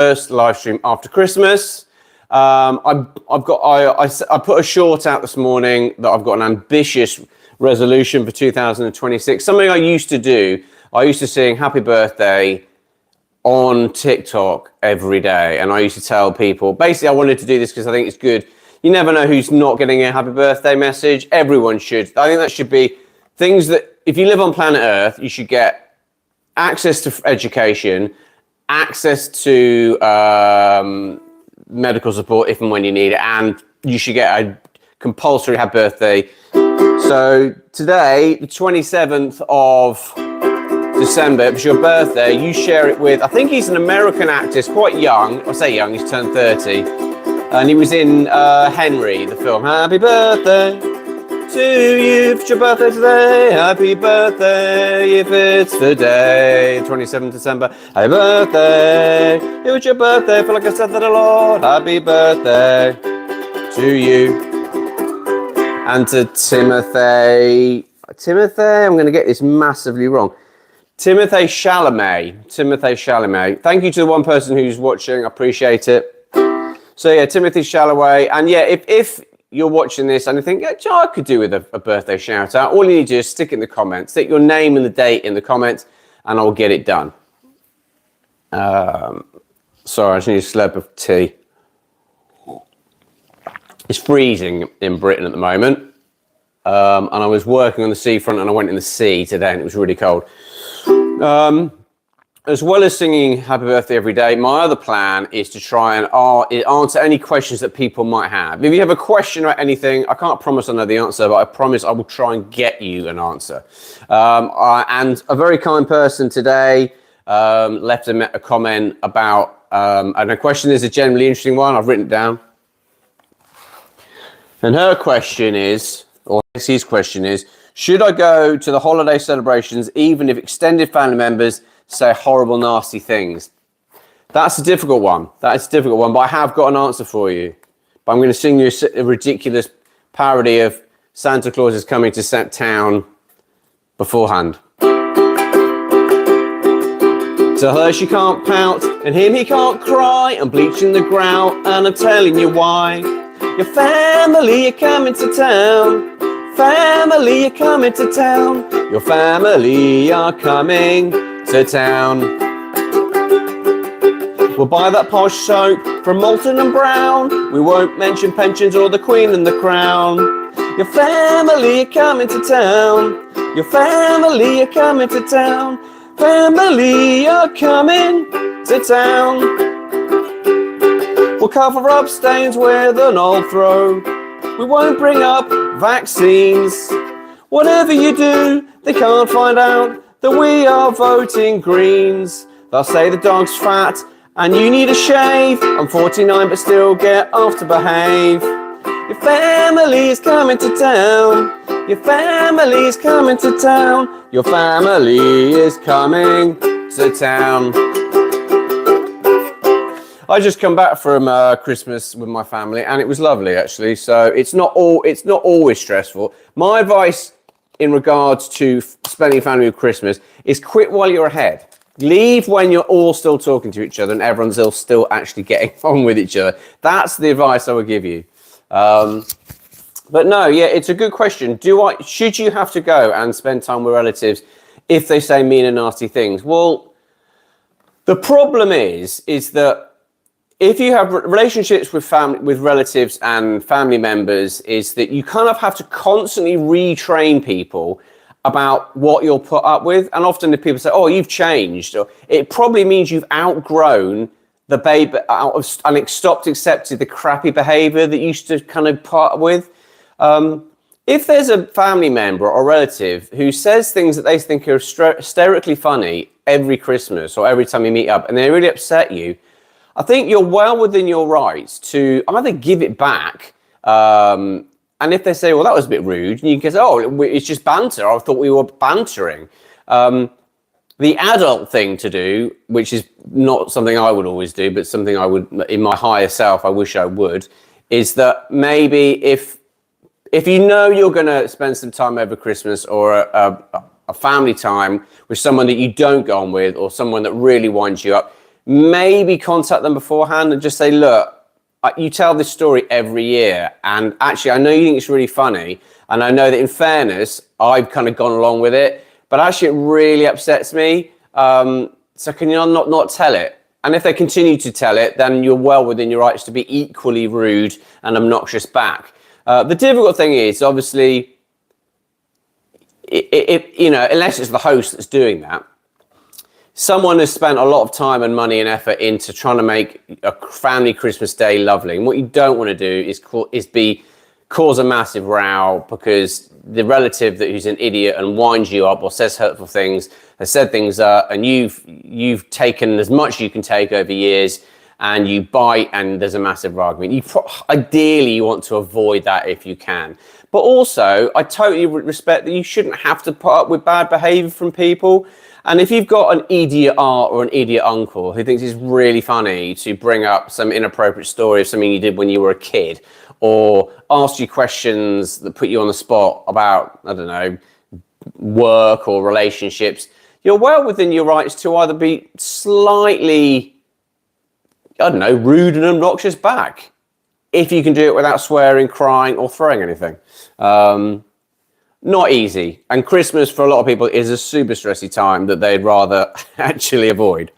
first live stream after Christmas. I put a short out this morning that I've got an ambitious resolution for 2026. Something I used to do. I used to sing happy birthday on TikTok every day. And I used to tell people, basically I wanted to do this because I think it's good. You never know who's not getting a happy birthday message. Everyone should. I think that should be things that, if you live on planet Earth, you should get access to education, access to medical support if and when you need it, and you should get a compulsory happy birthday. So today, the 27th of December, if it's your birthday, you share it with, I think he's an American actor, he's quite young. I say young, he's turned 30. And he was in Henry, the film. Happy birthday to you, if it's your birthday today. Happy birthday if it's the day, 27th December. Happy birthday, if it's your birthday. I feel like I said that a lot. Happy birthday to you. And to Timothy, I'm going to get this massively wrong. Timothy Chalamet. Thank you to the one person who's watching. I appreciate it. So yeah, Timothy Chalamet. And yeah, if you're watching this and you think, yeah, I could do with a birthday shout out, all you need to do is stick in the comments, stick your name and the date in the comments, and I'll get it done. Sorry, I just need a slurp of tea. It's freezing in Britain at the moment. And I was working on the seafront and I went in the sea today and it was really cold. As well as singing happy birthday every day, my other plan is to try and answer any questions that people might have. If you have a question or anything, I can't promise I know the answer, but I promise I will try and get you an answer. And a very kind person today left a comment about, and the question is a generally interesting one. I've written it down. And her question is, or his question is, should I go to the holiday celebrations even if extended family members say horrible, nasty things? That's a difficult one. But I have got an answer for you. But I'm going to sing you a ridiculous parody of Santa Claus is coming to town beforehand. To her she can't pout, and him he can't cry. I'm bleaching the grout, and I'm telling you why. Your family are coming to town. Family are coming to town. Your family are coming to town. We'll buy that posh soap from Molton and Brown. We won't mention pensions or the Queen and the Crown. Your family are coming to town. Your family are coming to town. Family are coming to town. We'll cover up stains with an old throw. We won't bring up vaccines. Whatever you do, they can't find out that we are voting Greens. They'll say the dog's fat and you need a shave. I'm 49 but still get off to behave. Your family is coming to town. Your family is coming to town. Your family is coming to town. I just come back from Christmas with my family and it was lovely actually. So it's not always stressful. My advice in regards to spending family with Christmas is quit while you're ahead. Leave when you're all still talking to each other and everyone's still actually getting on with each other. That's the advice I would give you. But no, yeah, it's a good question. Should you have to go and spend time with relatives if they say mean and nasty things? Well, the problem is that if you have relationships with relatives and family members, is that you kind of have to constantly retrain people about what you'll put up with. And often if people say, oh, you've changed, or it probably means you've outgrown the baby and stopped accepting the crappy behavior that you used to kind of put up with. If there's a family member or relative who says things that they think are hysterically funny every Christmas or every time you meet up and they really upset you, I think you're well within your rights to either give it back, and if they say, well, that was a bit rude, and you can say, oh, it's just banter. I thought we were bantering. The adult thing to do, which is not something I would always do, but something I would, in my higher self, I wish I would, is that maybe if you know you're going to spend some time over Christmas or a family time with someone that you don't go on with or someone that really winds you up, maybe contact them beforehand and just say, look, you tell this story every year, and actually I know you think it's really funny, and I know that in fairness I've kind of gone along with it, but actually it really upsets me, so can you not tell it? And if they continue to tell it, then you're well within your rights to be equally rude and obnoxious back. The difficult thing is, obviously, unless it's the host that's doing that, someone has spent a lot of time and money and effort into trying to make a family Christmas day lovely. And what you don't want to do is cause a massive row because the relative who's an idiot and winds you up or says hurtful things, has said things and you've taken as much as you can take over years, and you bite and there's a massive argument. Ideally, you want to avoid that if you can. But also, I totally respect that you shouldn't have to put up with bad behavior from people. And if you've got an idiot aunt or an idiot uncle who thinks it's really funny to bring up some inappropriate story of something you did when you were a kid, or ask you questions that put you on the spot about, I don't know, work or relationships, you're well within your rights to either be slightly, I don't know, rude and obnoxious back, if you can do it without swearing, crying, or throwing anything. Not easy. And Christmas for a lot of people is a super stressy time that they'd rather actually avoid.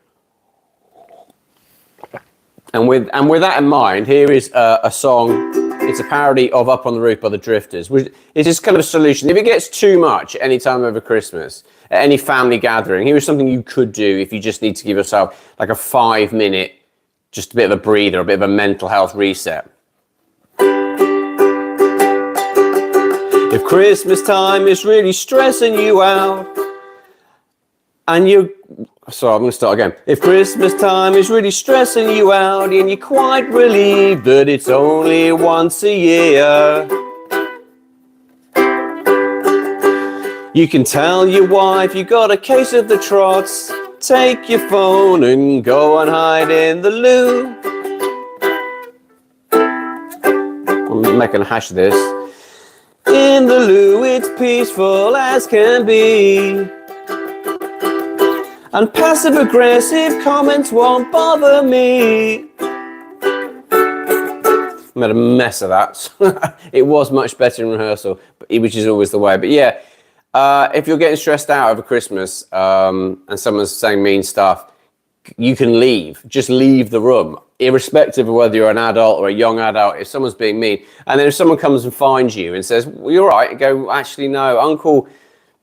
And with that in mind, here is a song. It's a parody of Up on the Roof by the Drifters, which is just kind of a solution. If it gets too much any time over Christmas, at any family gathering, here is something you could do if you just need to give yourself like a 5-minute, just a bit of a breather, a bit of a mental health reset. If Christmas time is really stressing you out, and sorry, I'm going to start again. If Christmas time is really stressing you out, and you're quite relieved that it's only once a year, you can tell your wife you got a case of the trots, take your phone and go and hide in the loo. I'm making a hash of this. In the loo, it's peaceful as can be, and passive-aggressive comments won't bother me. I made a mess of that. It was much better in rehearsal, which is always the way. But yeah, if you're getting stressed out over Christmas and someone's saying mean stuff, you can leave. Just leave the room, irrespective of whether you're an adult or a young adult. If someone's being mean, and then if someone comes and finds you and says, well, you're right, go, actually, no, Uncle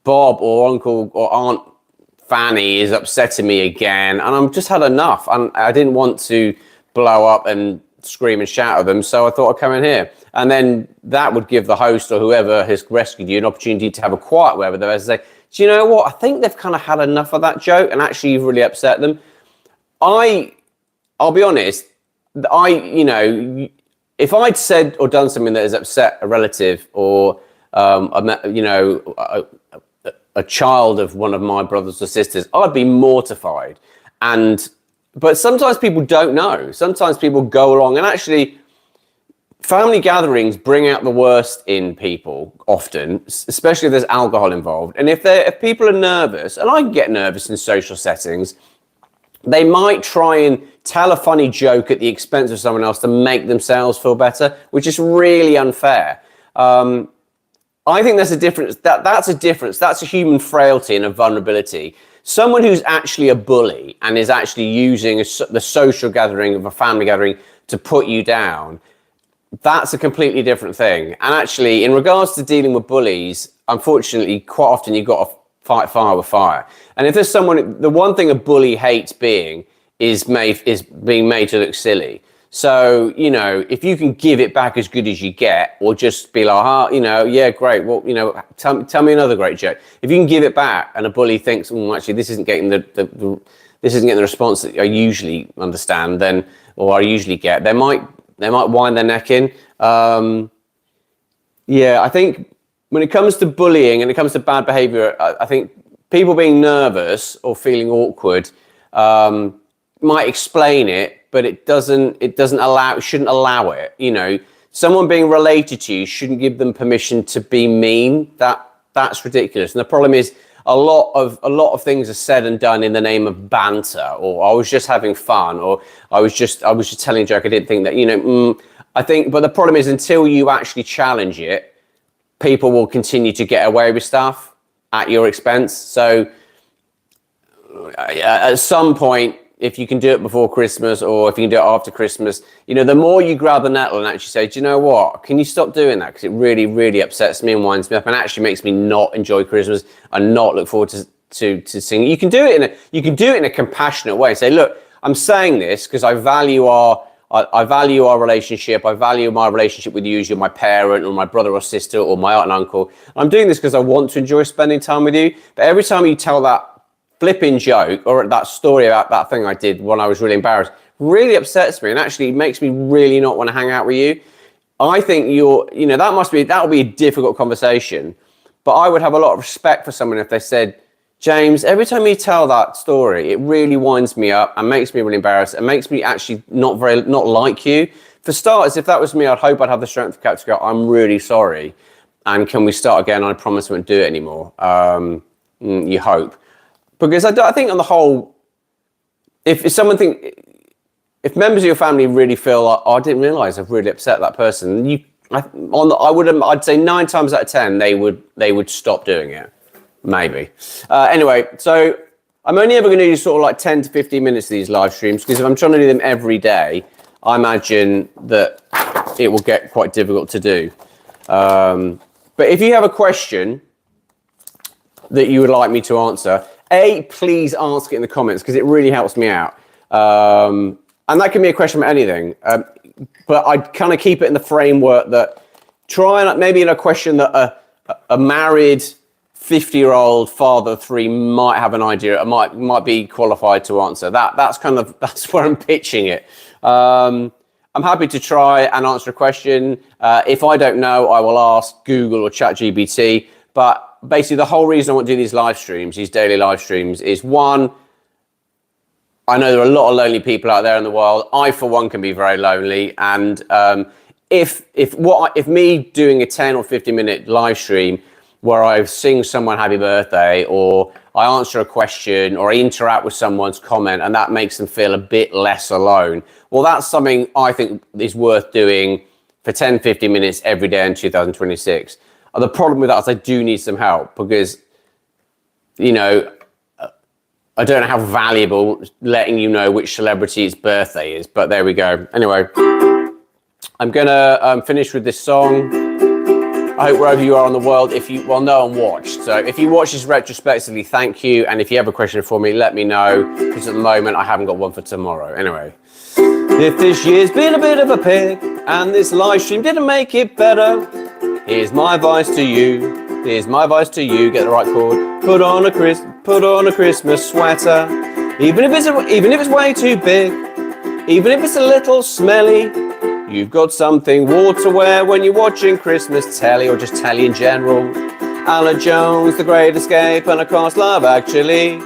Bob or Uncle or Aunt Fanny is upsetting me again, and I've just had enough. And I didn't want to blow up and scream and shout at them, so I thought I'd come in here. And then that would give the host or whoever has rescued you an opportunity to have a quiet word with them and say, do you know what? I think they've kind of had enough of that joke, and actually you've really upset them. I'll be honest, if I'd said or done something that has upset a relative or, a child of one of my brothers or sisters, I'd be mortified. But sometimes people don't know. Sometimes people go along, and actually family gatherings bring out the worst in people often, especially if there's alcohol involved. And if people are nervous, and I get nervous in social settings, they might try and tell a funny joke at the expense of someone else to make themselves feel better, which is really unfair. I think there's a difference. That's a difference. That's a human frailty and a vulnerability. Someone who's actually a bully and is actually using the social gathering of a family gathering to put you down, that's a completely different thing. And actually, in regards to dealing with bullies, unfortunately, quite often you've got to fight fire with fire. And if there's someone, the one thing a bully hates being is being made to look silly. So, if you can give it back as good as you get, or just be like, yeah, great. Well, tell me another great joke. If you can give it back, and a bully thinks, actually, this isn't getting the response that I usually understand, or I usually get, they might wind their neck in. Yeah, I think when it comes to bullying and it comes to bad behavior, I think people being nervous or feeling awkward might explain it, but it shouldn't allow it. Someone being related to you shouldn't give them permission to be mean. That's ridiculous. And the problem is, a lot of things are said and done in the name of banter, or I was just having fun, or I was just telling a joke. I didn't think that, I think, but the problem is until you actually challenge it, people will continue to get away with stuff at your expense. So at some point, if you can do it before Christmas, or if you can do it after Christmas, the more you grab the nettle and actually say, do you know what, can you stop doing that? Because it really, really upsets me and winds me up, and actually makes me not enjoy Christmas and not look forward to singing. You can do it in a compassionate way. Say, look, I'm saying this because I value our relationship. I value my relationship with you as you're my parent or my brother or sister or my aunt and uncle. I'm doing this because I want to enjoy spending time with you. But every time you tell that flipping joke or that story about that thing I did when I was really embarrassed, really upsets me and actually makes me really not want to hang out with you. I think that will be a difficult conversation, but I would have a lot of respect for someone if they said, James, every time you tell that story, it really winds me up and makes me really embarrassed and makes me actually not like you. For starters, if that was me, I'd hope I'd have the strength of character to go, I'm really sorry, and can we start again? I promise I won't do it anymore. You hope. Because I think on the whole, if members of your family really feel like, oh, I didn't realise I've really upset that person, I'd say 9 times out of 10 they would stop doing it, maybe. Anyway, so I'm only ever going to do sort of like 10 to 15 minutes of these live streams, because if I'm trying to do them every day, I imagine that it will get quite difficult to do. But if you have a question that you would like me to answer, please ask it in the comments, because it really helps me out. And that can be a question about anything. But I'd kind of keep it in the framework that maybe in a question that a married 50-year-old father of 3 might have an idea, might be qualified to answer. That's where I'm pitching it. I'm happy to try and answer a question. If I don't know, I will ask Google or ChatGPT. But basically, the whole reason I want to do these live streams, these daily live streams, is one, I know there are a lot of lonely people out there in the world. I, for one, can be very lonely. And if me doing a 10 or 15-minute live stream where I sing someone happy birthday, or I answer a question, or I interact with someone's comment, and that makes them feel a bit less alone, well, that's something I think is worth doing for 10, 15 minutes every day in 2026. The problem with that is I do need some help, because, I don't know how valuable letting you know which celebrity's birthday is, but there we go. Anyway, I'm going to finish with this song. I hope wherever you are in the world, no one watched. So if you watch this retrospectively, thank you. And if you have a question for me, let me know, because at the moment I haven't got one for tomorrow. Anyway, if this year's been a bit of a pig and this live stream didn't make it better, here's my advice to you. Here's my advice to you. Get the right chord. Put on a Christmas sweater. Even if it's way too big, even if it's a little smelly, you've got something warm to wear when you're watching Christmas telly, or just telly in general. Alan Jones, The Great Escape, and of course Love Actually.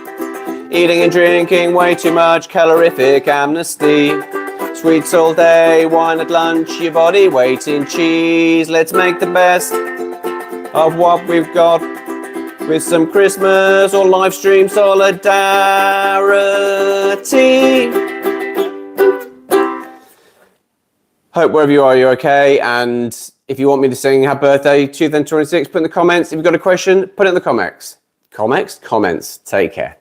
Eating and drinking way too much, calorific amnesty. Sweets all day, wine at lunch, your body weight in cheese. Let's make the best of what we've got with some Christmas or live stream solidarity. Hope wherever you are, you're okay. And if you want me to sing Happy Birthday 2026, put in the comments. If you've got a question, put it in the comments. Comments? Take care.